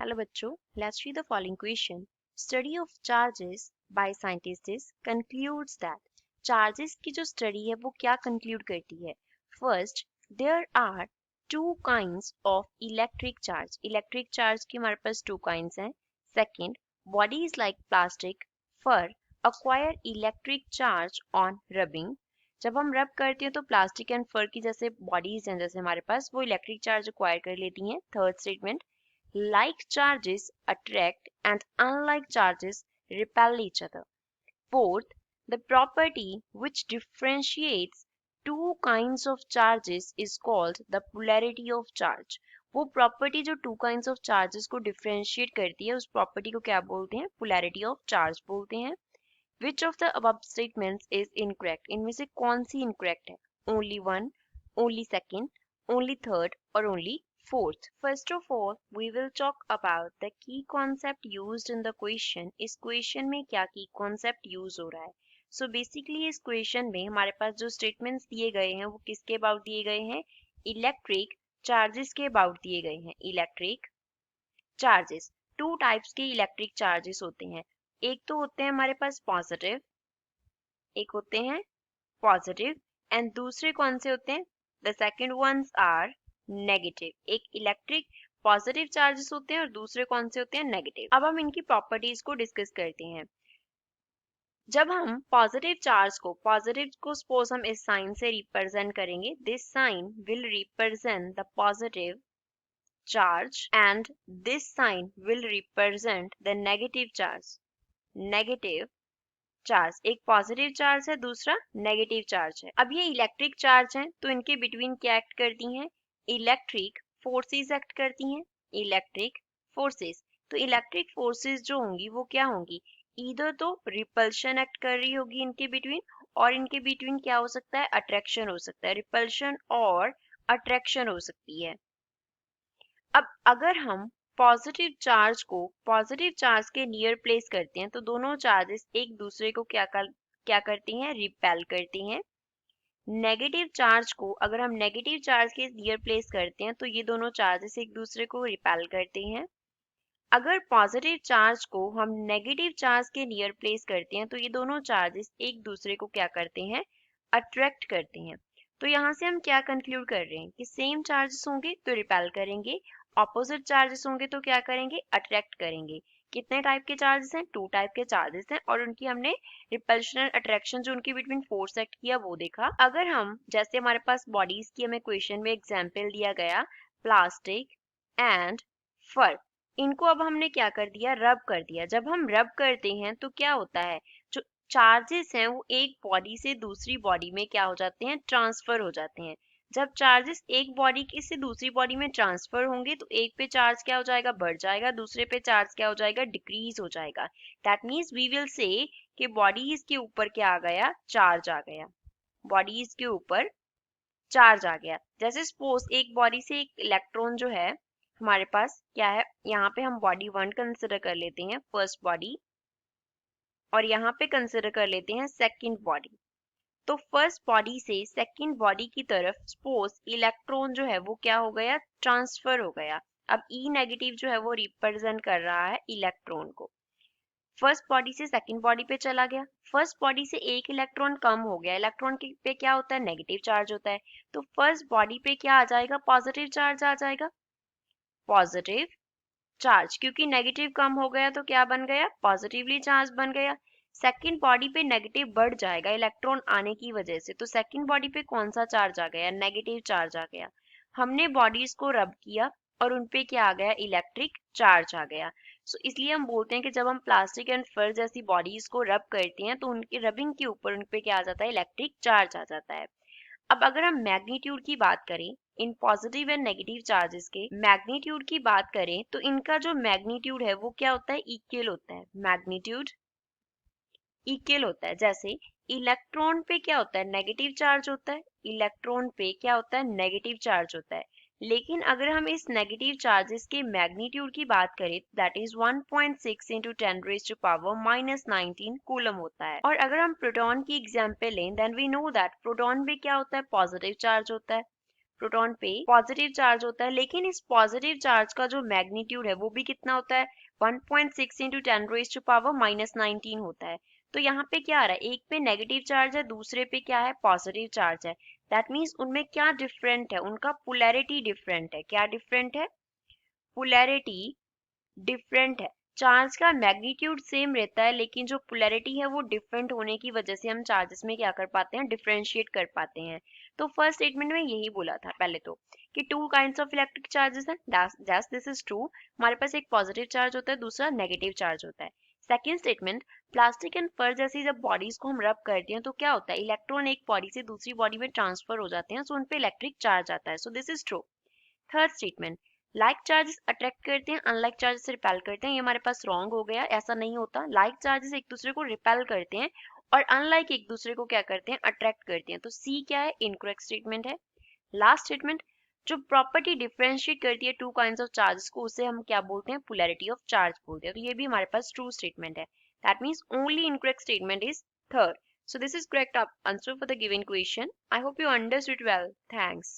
Hello बच्चों, let's read the following question. Study of charges by scientists concludes that charges की जो study है वो क्या conclude करती है? First, there are two kinds of electric charge. Electric charge की हमारे पास two kinds हैं. Second, bodies like plastic, fur acquire electric charge on rubbing. जब हम रब करते हैं तो प्लास्टिक एंड फर की जैसे बॉडीज हैं जैसे हमारे पास वो इलेक्ट्रिक चार्ज एक्वायर कर लेती हैं. Third statement, like charges attract and unlike charges repel each other. Fourth, the property which differentiates two kinds of charges is called the polarity of charge. वो प्रॉपर्टी जो two kinds of charges को differentiate करती है उस property को क्या बोलते हैं? पोलैरिटी ऑफ चार्ज बोलते हैं. Which of the above statements is incorrect? इनमें से कौन सी incorrect है? Only one, only second, only third or only fourth? First of all, we will talk about the key concept used in the question. इस question में क्या key concept use हो रहा है? So basically इस question में हमारे पास जो statements दिए गए हैं वो किसके about दिए गए हैं? Electric charges के about दिए गए हैं. Electric charges. Two types के electric charges होते हैं. एक तो होते हैं हमारे पास पॉजिटिव, एक होते हैं पॉजिटिव एंड दूसरे कौन से होते हैं? The second ones are negative. एक इलेक्ट्रिक पॉजिटिव चार्जेस होते हैं और दूसरे कौन से होते हैं? नेगेटिव. अब हम इनकी प्रॉपर्टीज को डिस्कस करते हैं. जब हम पॉजिटिव को सपोज हम इस साइन से रिप्रेजेंट करेंगे, this sign will represent the positive charge and this sign will represent the negative charge. Negative charge, एक पॉजिटिव चार्ज है दूसरा नेगेटिव चार्ज है. अब ये इलेक्ट्रिक चार्ज हैं तो इनके बिटवीन क्या एक्ट करती हैं? इलेक्ट्रिक फोर्सेस एक्ट करती हैं. इलेक्ट्रिक फोर्सेस, तो इलेक्ट्रिक फोर्सेस जो होंगी वो क्या होंगी? ईदर तो रिपल्शन एक्ट कर रही होगी इनके बिटवीन और इनके बिटवीन क्या हो सकता है? अट्रैक्शन हो सकता है. रिपल्शन और अट्रैक्शन हो सकती है. अब अगर हम पॉजिटिव चार्ज को पॉजिटिव चार्ज के नियर प्लेस करते हैं तो दोनों चार्जेस एक दूसरे को क्या करती हैं? रिपेल करती हैं. नेगेटिव चार्ज को अगर हम नेगेटिव चार्ज के नियर प्लेस करते हैं तो ये दोनों चार्जेस एक दूसरे को रिपेल करते हैं. अगर पॉजिटिव चार्ज को हम नेगेटिव चार्ज के नियर प्लेस करते हैं तो ये दोनों चार्जेस एक दूसरे को क्या करते हैं? अट्रैक्ट करते हैं. तो यहाँ से हम क्या कंक्लूड कर रहे हैं कि सेम चार्जेस होंगे तो रिपेल करेंगे, ऑपोजिट चार्जेस होंगे तो क्या करेंगे? अट्रैक्ट करेंगे. कितने टाइप के चार्जेस हैं? टू टाइप के चार्जेस हैं और उनकी हमने रिपल्शन एंड अट्रैक्शन जो उनके बिटवीन फोर्स एक्ट किया वो देखा. अगर हम जैसे हमारे पास बॉडीज की हमें क्वेश्चन में एग्जांपल दिया गया प्लास्टिक एंड फर, इनको अब हमने क्या कर दिया? रब कर दिया. जब हम रब करते हैं तो क्या होता है? जो चार्जेस हैं वो एक बॉडी से दूसरी बॉडी में क्या हो जाते हैं? ट्रांसफर हो जाते हैं. जब चार्जेस एक बॉडी की से दूसरी बॉडी में ट्रांसफर होंगे तो एक पे चार्ज क्या हो जाएगा? बढ़ जाएगा, दूसरे पे चार्ज क्या हो जाएगा? डिक्रीज हो जाएगा. That means we will say कि बॉडीज के ऊपर क्या आ गया? चार्ज आ गया. बॉडीज के ऊपर चार्ज आ गया. जैसे सपोज एक बॉडी से एक इलेक्ट्रॉन जो है हमारे पास क्या है, यहाँ पे हम बॉडी 1 कंसिडर कर लेते हैं, फर्स्ट बॉडी, और यहाँ पे कंसिडर कर लेते हैं सेकंड बॉडी. तो फर्स्ट बॉडी से सेकंड बॉडी की तरफ सपोज इलेक्ट्रॉन जो है वो क्या हो गया? ट्रांसफर हो गया. अब ई नेगेटिव जो है वो रिप्रेजेंट कर रहा है इलेक्ट्रॉन को. फर्स्ट बॉडी से सेकंड बॉडी पे चला गया. फर्स्ट बॉडी से एक इलेक्ट्रॉन कम हो गया. इलेक्ट्रॉन पे क्या होता है? नेगेटिव चार्ज होता है. तो फर्स्ट बॉडी पे क्या आ जाएगा? पॉजिटिव चार्ज आ जाएगा. पॉजिटिव चार्ज, क्योंकि नेगेटिव कम हो गया तो क्या बन गया? पॉजिटिवली चार्ज बन गया. सेकंड बॉडी पे नेगेटिव बढ़ जाएगा इलेक्ट्रॉन आने की वजह से, तो सेकंड बॉडी पे कौन सा चार्ज आ गया? नेगेटिव चार्ज आ गया. हमने बॉडीज को रब किया और उनपे क्या आ गया? इलेक्ट्रिक चार्ज आ गया. सो इसलिए हम बोलते हैं कि जब हम प्लास्टिक एंड फर जैसी बॉडीज को रब करते हैं तो उनके रबिंग के ऊपर उनपे क्या आ जाता है? इलेक्ट्रिक चार्ज आ जाता है. अब अगर हम मैग्नीट्यूड की बात करें, in positive and negative charges के मैग्नीट्यूड की बात करें तो इनका जो मैग्नीट्यूड है वो क्या होता है? इक्वल होता है. मैग्नीट्यूड इक्वल होता है. जैसे इलेक्ट्रॉन पे क्या होता है? नेगेटिव चार्ज होता है. इलेक्ट्रॉन पे क्या होता है? नेगेटिव चार्ज होता है. लेकिन अगर हम इस नेगेटिव चार्जेस के मैग्नीट्यूड की बात करें दैट इज 1.6 into 10⁻⁻19 कूलम होता है. और अगर हम प्रोटॉन की एग्जांपल लें then we know that proton पे क्या होता है? पॉजिटिव चार्ज होता है. प्रोटॉन पे पॉजिटिव चार्ज होता है, लेकिन इस पॉजिटिव चार्ज का जो मैग्नीट्यूड है वो भी कितना होता है, 1.6 इंटू 10⁻⁹ होता है। तो यहाँ पे क्या आ रहा है, एक पे नेगेटिव चार्ज है, दूसरे पे क्या है, पॉजिटिव चार्ज है। दैट मीन्स उनमें क्या डिफरेंट है, उनका पोलैरिटी डिफरेंट है। क्या डिफरेंट है, पोलैरिटी डिफरेंट है। चार्ज का मैग्नीट्यूड सेम रहता है, लेकिन जो पोलैरिटी है वो डिफरेंट होने की वजह से हम चार्जेस में क्या कर पाते हैं, डिफरेंशिएट कर पाते हैं। तो फर्स्ट स्टेटमेंट में यही बोला था पहले तो कि two kinds of electric charges हैं, दैट्स दिस इज ट्रू। हमारे पास एक पॉजिटिव चार्ज होता है, दूसरा नेगेटिव चार्ज होता है। सेकेंड स्टेटमेंट, प्लास्टिक एंड फर जैसी जब बॉडीज को हम रब करते हैं तो क्या होता है, इलेक्ट्रॉन एक बॉडी से दूसरी बॉडी में ट्रांसफर हो जाते हैं, सो उन पे इलेक्ट्रिक चार्ज आता है। So this is true. Third statement, like charges attract करते हैं, अनलाइक चार्जेस रिपेल करते हैं। ये हमारे पास रॉन्ग हो गया, ऐसा नहीं होता। लाइक चार्जेस एक दूसरे को रिपेल करते हैं और अनलाइक एक दूसरे को क्या करते हैं, अट्रैक्ट करते हैं। तो सी क्या है, इनकरेक्ट स्टेटमेंट है। लास्ट स्टेटमेंट, जो प्रॉपर्टी डिफरेंशिएट करती है टू काइंड्स ऑफ चार्जेस को, उसे हम क्या बोलते हैं, पोलैरिटी ऑफ चार्ज बोलते हैं। तो ये भी हमारे पास ट्रू स्टेटमेंट है। That means only incorrect statement is third. So this is correct answer for the given question. I hope you understood well. Thanks.